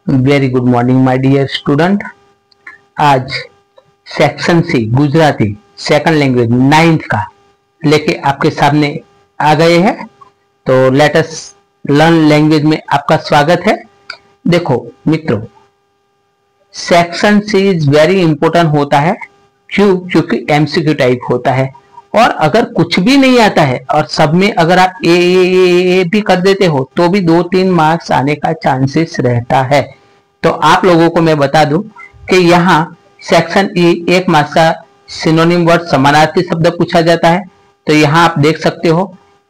Very good morning my dear student. आज section C Gujarati second language 9th का लेके आपके सामने आ गए हैं। तो लेट अस लर्न लैंग्वेज में आपका स्वागत है। देखो मित्रों, section C is very important होता है। क्यों? क्योंकि एमसीक्यू टाइप होता है और अगर कुछ भी नहीं आता है और सब में अगर आप ए भी कर देते हो तो भी 2-3 मार्क्स आने का चांसेस रहता है। तो आप लोगों को मैं बता दूं कि यहाँ सेक्शन ई 1 मार्क्स का सिनोनिम वर्ड समानार्थी शब्द पूछा जाता है। तो यहाँ आप देख सकते हो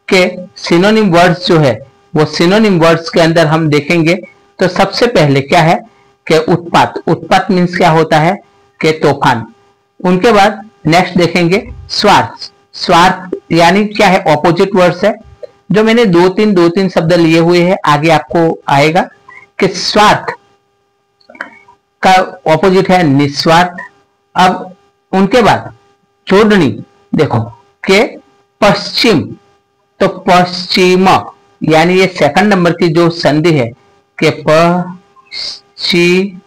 कि सिनोनिम वर्ड्स जो है वो सिनोनिम वर्ड्स के अंदर हम देखेंगे। तो सबसे पहले क्या है कि उत्पात। उत्पात मीन्स क्या होता है कि तूफान। उनके बाद नेक्स्ट देखेंगे स्वार्थ। स्वार्थ यानी क्या है? ऑपोजिट वर्ड्स है। जो मैंने दो तीन शब्द लिए हुए हैं, आगे आपको आएगा कि स्वार्थ का ऑपोजिट है निस्वार्थ। अब उनके बाद जोड़नी देखो कि पश्चिम, तो पश्चिम यानी ये सेकंड नंबर की जो संधि है कि पश्चिम,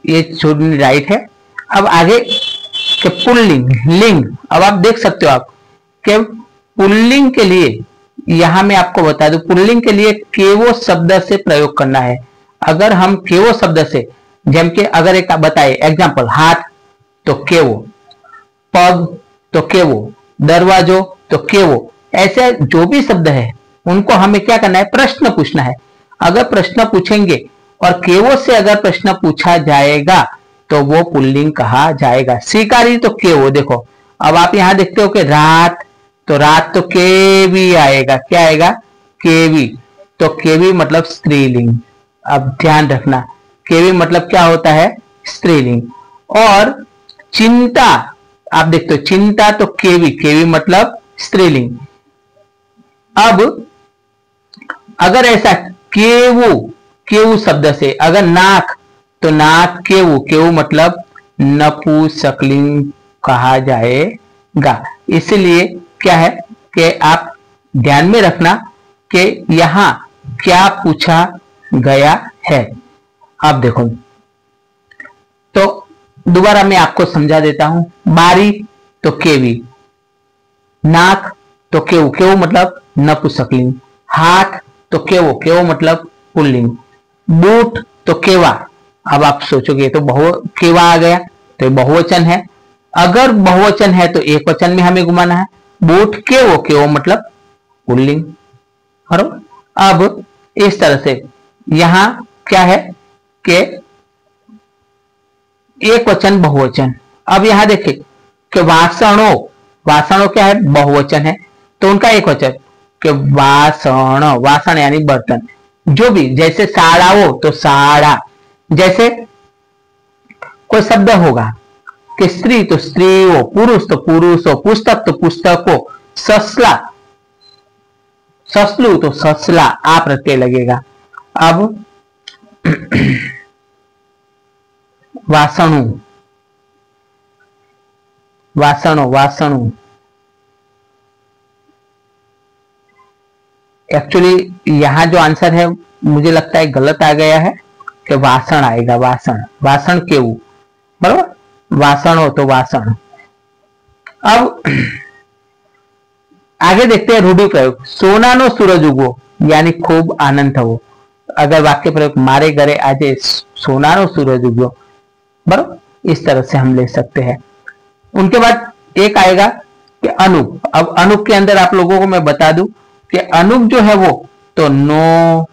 ये जोड़नी राइट है। अब आगे कि पुल्लिंग लिंग। अब आप देख सकते हो आप कि पुल्लिंग के लिए यहां मैं आपको बता दूं, पुल्लिंग के लिए केवो शब्द से प्रयोग करना है। अगर हम केवो शब्द से, जेम के अगर एक बताए एग्जांपल, हाथ तो केवो, पग तो केवो, दरवाजो तो केवो, ऐसे जो भी शब्द है उनको हमें क्या करना है? प्रश्न पूछना है। अगर प्रश्न पूछेंगे और केवो से अगर प्रश्न पूछा जाएगा तो वो पुल्लिंग कहा जाएगा। शिकारी तो केवो। देखो अब आप यहां देखते हो कि रात, तो रात तो केवी आएगा। क्या आएगा? केवी। तो केवी मतलब स्त्रीलिंग। अब ध्यान रखना, केवी मतलब क्या होता है? स्त्रीलिंग। और चिंता आप देखते हो, चिंता तो केवी, केवी मतलब स्त्रीलिंग। अब अगर ऐसा केवू, केवू शब्द से अगर नाक, तो नाक केवू, केवू मतलब नपुंसकलिंग कहा जाएगा। इसलिए क्या है कि आप ध्यान में रखना कि यहां क्या पूछा गया है। अब देखो, तो दोबारा मैं आपको समझा देता हूं। बारी तो केवी, नाक तो केवू, केवू मतलब नपुंसकलिंग, हाथ तो केवो, केवो मतलब पुल्लिंग, बूट तो केवा। अब आप सोचोगे तो केवा आ गया तो ये बहुवचन है। अगर बहुवचन है तो एक वचन में हमें घुमाना है। बूट केवो, केवो मतलब पुल्लिंग। बराबर। अब इस तरह से यहां क्या है कि एक वचन बहुवचन। अब यहां देखिए कि वासणो, वासणो क्या है? बहुवचन है तो उनका एक वचन कि वासण, वासण यानी बर्तन। जो भी, जैसे साड़ाओ तो साड़ा। जैसे कोई शब्द होगा कि स्त्री तो स्त्रियों, पुरुष तो पुरुषों, पुस्तक तो पुस्तकों, ससला, ससलू तो ससला, आ प्रत्यय लगेगा। अब वासणु, वासणो, वासणु। एक्चुअली यहां जो आंसर है मुझे लगता है गलत आ गया है कि वासण आएगा। वासण, वासण केवू, बराबर। वासण हो तो वासण। अब आगे देखते हैं रूढ़ि प्रयोग। सोना नो सूरज उगो यानी खूब आनंद हो। अगर वाक्य प्रयोग मारे घरे आजे सोना नो सूरज उगो, बराबर, इस तरह से हम ले सकते हैं। उनके बाद एक आएगा कि अनूप। अब अनूप के अंदर आप लोगों को मैं बता दूं कि अनूप जो है वो तो नो,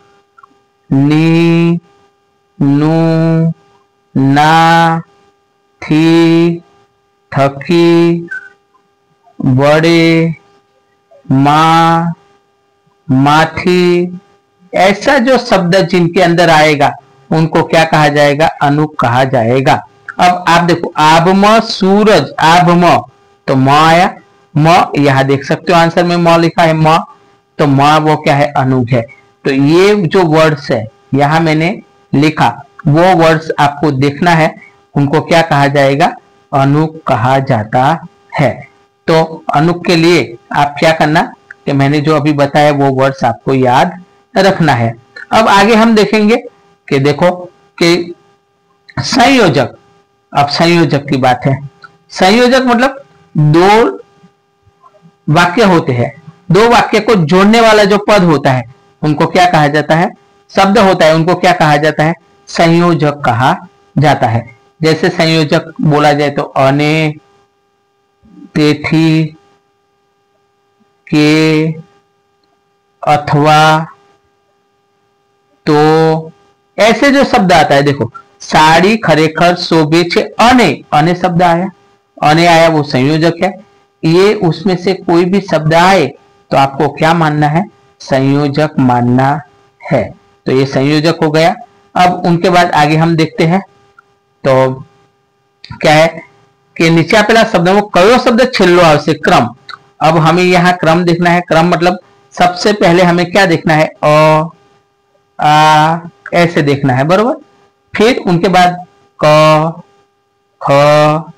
नी, नू, ना, थी, थकी, बड़े, मां, माथी, ऐसा जो शब्द जिनके अंदर आएगा उनको क्या कहा जाएगा? अनूप कहा जाएगा। अब आप देखो, आभम सूरज, आभम तो म आया। म यहां देख सकते हो आंसर में म लिखा है, म, तो म वो क्या है? अनूप है। तो ये जो वर्ड्स है यहां मैंने लिखा, वो वर्ड्स आपको देखना है, उनको क्या कहा जाएगा? अनूप कहा जाता है। तो अनूप के लिए आप क्या करना कि मैंने जो अभी बताया वो वर्ड्स आपको याद रखना है। अब आगे हम देखेंगे कि देखो कि संयोजक, अब संयोजक की बात है। संयोजक मतलब दो वाक्य होते हैं, दो वाक्य को जोड़ने वाला जो पद होता है उनको क्या कहा जाता है, शब्द होता है उनको क्या कहा जाता है, संयोजक कहा जाता है। जैसे संयोजक बोला जाए तो अने, तेथी, के, अथवा, तो, ऐसे जो शब्द आता है, देखो साड़ी, खरेखर, शोभे छे, अने, अने शब्द आया, अने आया वो संयोजक है। ये उसमें से कोई भी शब्द आए तो आपको क्या मानना है, संयोजक मानना है। तो ये संयोजक हो गया। अब उनके बाद आगे हम देखते हैं तो क्या है कि नीचे आपेला शब्द में कयो शब्द छेल्लो आवशे, क्रम। अब हमें यहाँ क्रम देखना है। क्रम मतलब सबसे पहले हमें क्या देखना है, अ, आ, ऐसे देखना है, बरोबर। फिर उनके बाद क, ख,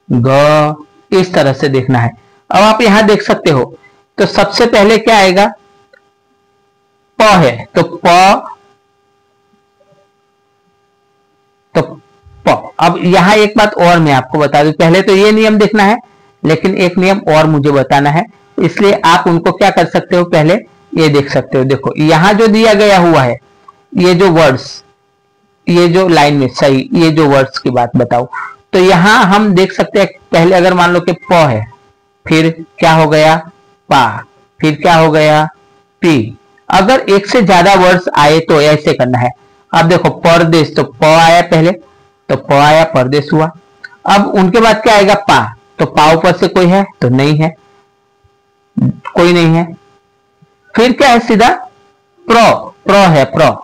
ग, इस तरह से देखना है। अब आप यहां देख सकते हो तो सबसे पहले क्या आएगा, प है तो प, तो प। अब यहां एक बात और मैं आपको बता दूं, पहले तो ये नियम देखना है, लेकिन एक नियम और मुझे बताना है, इसलिए आप उनको क्या कर सकते हो, पहले ये देख सकते हो। देखो यहां जो दिया गया हुआ है, ये जो वर्ड्स, ये जो लाइन में सही, ये जो वर्ड्स की बात बताओ, तो यहां हम देख सकते हैं पहले अगर मान लो कि प है, फिर क्या हो गया पा, फिर क्या हो गया पी। अगर एक से ज्यादा वर्ड्स आए तो ऐसे करना है। अब देखो परदेश, तो प आया पहले, तो प आया, परदेश हुआ। अब उनके बाद क्या आएगा पा, तो पा ऊपर से कोई है तो नहीं है, कोई नहीं है। फिर क्या है सीधा प्र, प्र है, प्र,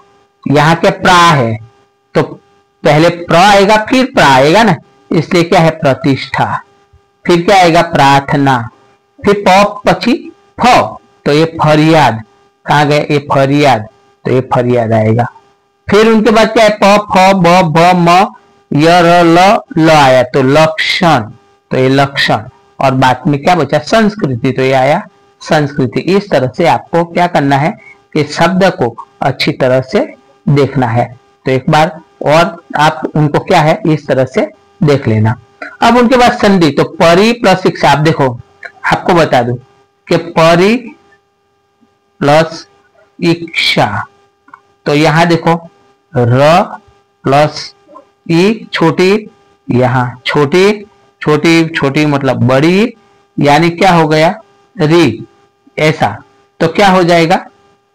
यहां क्या प्रा है, तो पहले प्र आएगा फिर प्रा आएगा ना, इसलिए क्या है प्रतिष्ठा। फिर क्या आएगा प्रार्थना, फिर प पची फ, तो ये फरियाद, कहां गए ये फरियाद, तो ये फरियाद आएगा। फिर उनके बाद क्या है प, फ, ब, भ, म, य, र, ल आया, तो लक्षण, तो ये लक्षण। और बाद में क्या बचा संस्कृति, तो ये आया संस्कृति। इस तरह से आपको क्या करना है कि शब्द को अच्छी तरह से देखना है। तो एक बार और आप उनको क्या है इस तरह से देख लेना। अब उनके बाद संधि, तो परि प्लस शिक्षा। आप देखो आपको बता दूं कि परि प्लस इच्छा, तो यहां देखो र प्लस ई, छोटी, यहां छोटी, छोटी छोटी मतलब बड़ी, यानी क्या हो गया री, ऐसा। तो क्या हो जाएगा,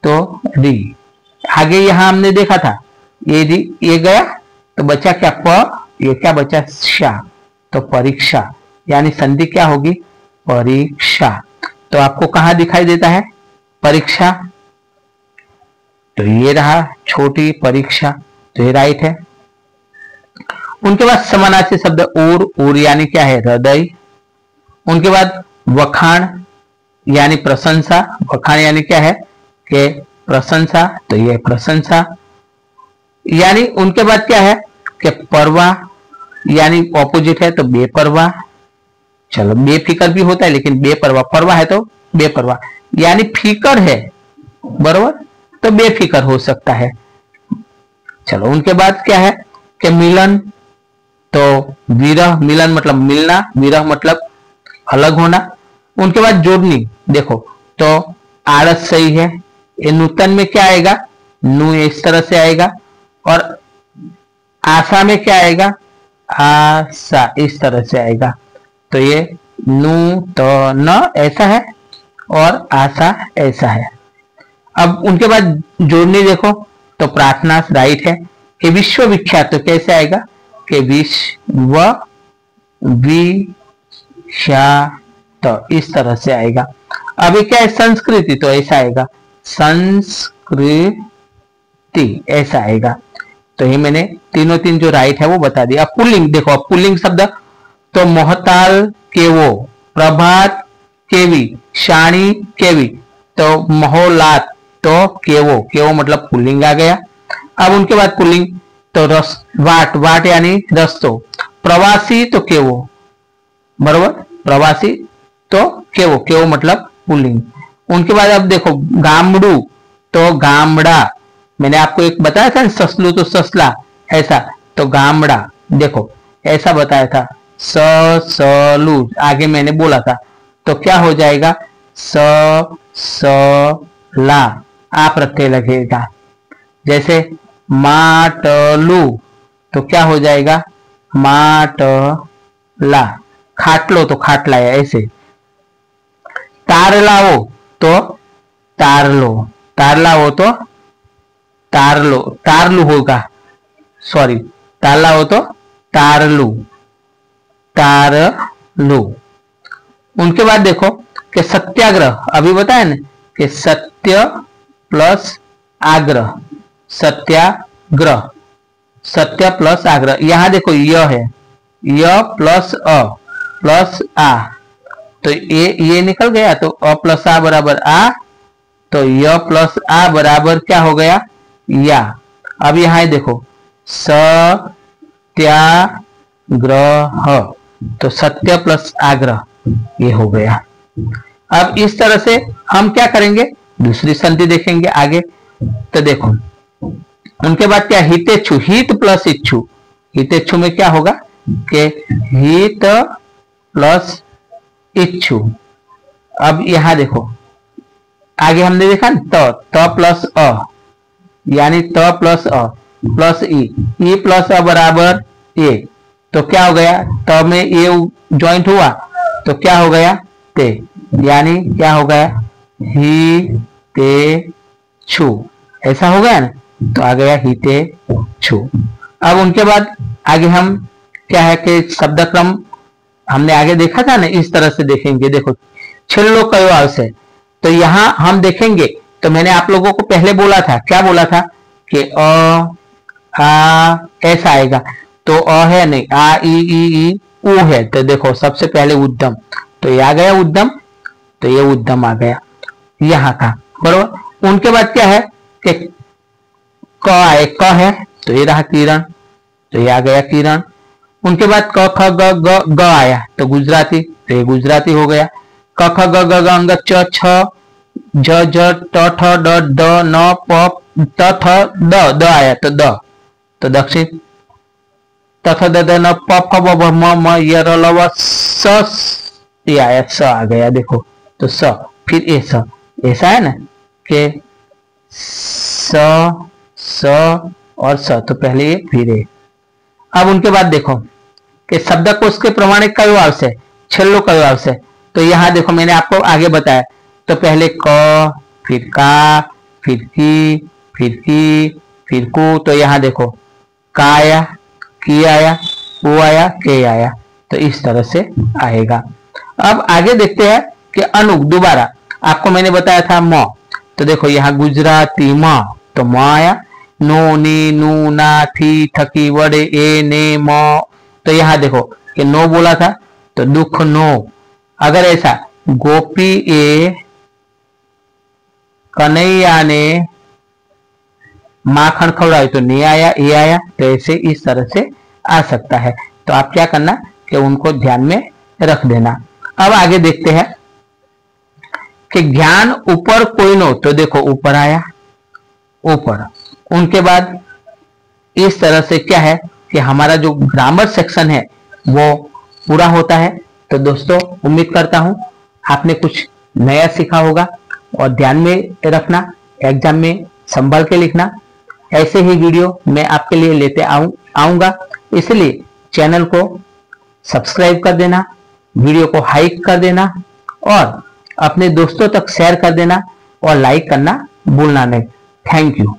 तो री। आगे यहां हमने देखा था ये री, ये गया तो बचा क्या प, ये क्या बचा शा, तो परीक्षा, यानी संधि क्या होगी परीक्षा। तो आपको कहां दिखाई देता है परीक्षा, तो ये रहा छोटी परीक्षा, तो ये राइट है। उनके बाद समानार्थी शब्द उर यानी क्या है हृदय। उनके बाद वखाण यानी प्रशंसा, वखाण यानी क्या है कि प्रशंसा, तो ये प्रशंसा। यानी उनके बाद क्या है कि परवाह, यानी ऑपोजिट है तो बेपरवाह। चलो बेफिकर भी होता है लेकिन बेपरवाह, परवाह है तो बेपरवाह, यानी फिकर है, बरोबर, तो बेफिकर हो सकता है। चलो उनके बाद क्या है कि मिलन, तो विरह, मिलन मतलब मिलना, विरह मतलब अलग होना। उनके बाद जोड़नी, देखो तो आलस सही है, ये नूतन में क्या आएगा नू, इस तरह से आएगा। और आशा में क्या आएगा आशा, इस तरह से आएगा। तो ये नू तो न ऐसा है और आशा ऐसा है। अब उनके बाद जोड़नी देखो तो प्रार्थना राइट है। कि विश्व विख्यात, तो कैसे आएगा कि विश्व विख्यात, तो इस तरह से आएगा। अब ये क्या है संस्कृति, तो ऐसा आएगा संस्कृति, ऐसा आएगा। तो ये मैंने तीनों तीन जो राइट है वो बता दिया। अब पुल्लिंग देखो, अब पुल्लिंग शब्द तो मोहताल केवो, प्रभात केवी, शाणी केवी, तो महोलात तो केवो, केवो मतलब पुल्लिंग आ गया। अब उनके बाद पुल्लिंग तो रस, वाट, वाट यानी रस्तो, प्रवासी तो केवो, बरोबर, प्रवासी तो केवो, केवो मतलब पुल्लिंग। उनके बाद अब देखो गामड़ू तो गामड़ा, मैंने आपको एक बताया था ससलू तो ससला, ऐसा तो गामड़ा, देखो ऐसा बताया था सलू, आगे मैंने बोला था, तो क्या हो जाएगा ला, आ प्रत्यय लगेगा। जैसे माटलू, तो क्या हो जाएगा माटला, खाटलो तो खाटला है, ऐसे। तारलाओ तो तारलो, तारलाओ तो तारलो, तारलू होगा, सॉरी, तारलाओ तो तारलू, तारलू। उनके बाद देखो कि सत्याग्रह, अभी बताया ना कि सत्य प्लस आग्रह, सत्याग्रह, सत्य प्लस आग्रह। यहां देखो य है, य प्लस अ प्लस आ, तो ये निकल गया, तो अ प्लस आ बराबर आ, तो य प्लस आ बराबर क्या हो गया या। अब यहां देखो सत्याग्रह, तो सत्य प्लस आग्रह ये हो गया। अब इस तरह से हम क्या करेंगे, दूसरी संधि देखेंगे आगे। तो देखो उनके बाद क्या, हितेच्छु, हित प्लस इच्छु, हितेच्छु में क्या होगा कि हित प्लस इच्छु। अब यहां देखो आगे हमने देखा ना त प्लस अ, यानी त प्लस अ प्लस ई प्लस अ बराबर ए, तो क्या हो गया, त में ए ज्वाइंट हुआ तो क्या हो गया ते, यानी क्या हो गया ही ते छु, ऐसा हो गया ना, तो आ गया ही ते छु। अब उनके बाद आगे हम क्या है कि शब्द क्रम हमने आगे देखा था ना, इस तरह से देखेंगे। देखो छिल्लो कयो से, तो यहां हम देखेंगे, तो मैंने आप लोगों को पहले बोला था, क्या बोला था कि अ आ ऐसा आएगा, तो अ है नहीं, आ ई उ है, तो देखो सबसे पहले उद्दम, तो ये आ गया उद्दम, तो ये उद्दम आ गया यहाँ का, बरोबर। उनके बाद क्या है कि क आए, क है तो ये रहा किरण, तो ये आ गया किरण। उनके बाद क ख ग आया, तो गुजराती, तो ये गुजराती हो गया। क ख ग अंग च छ ज ज ट ठ ड ड न प त थ द आया, तो द, तो दक्षिण। त थ द न प फ ब भ म म य र ल व स, ये आया स आ गया, देखो तो स, फिर ए स, ऐसा है ना कि स और स, तो पहले ये फिर ए। अब उनके बाद देखो कि शब्दकोश के प्रमाणिक कयो आवश्य, छेल्लो कयो आवश्य, तो यहां देखो मैंने आपको आगे बताया, तो पहले क, फिर का, फिर की, फिर कु, तो यहां देखो का आया, की आया, वो आया, के आया, तो इस तरह से आएगा। अब आगे देखते हैं कि अनुक, दोबारा आपको मैंने बताया था म, तो देखो यहाँ गुजराती म, तो म आया, नो नी नू ना थी थकी वड़े ए ने म, तो यहाँ देखो कि नो बोला था तो दुख नो। अगर ऐसा गोपी ए कन्हैया ने माखन खवड़ाई, तो नहीं आया, ए आया, तो ऐसे इस तरह से आ सकता है। तो आप क्या करना कि उनको ध्यान में रख देना। अब आगे देखते हैं कि ज्ञान ऊपर कोई नो, तो देखो ऊपर आया, ऊपर। उनके बाद इस तरह से क्या है कि हमारा जो ग्रामर सेक्शन है वो पूरा होता है। तो दोस्तों उम्मीद करता हूं आपने कुछ नया सीखा होगा, और ध्यान में रखना, एग्जाम में संभल के लिखना। ऐसे ही वीडियो मैं आपके लिए लेते आऊंगा, इसलिए चैनल को सब्सक्राइब कर देना, वीडियो को हाइक कर देना, और अपने दोस्तों तक शेयर कर देना, और लाइक करना भूलना नहीं। Thank you.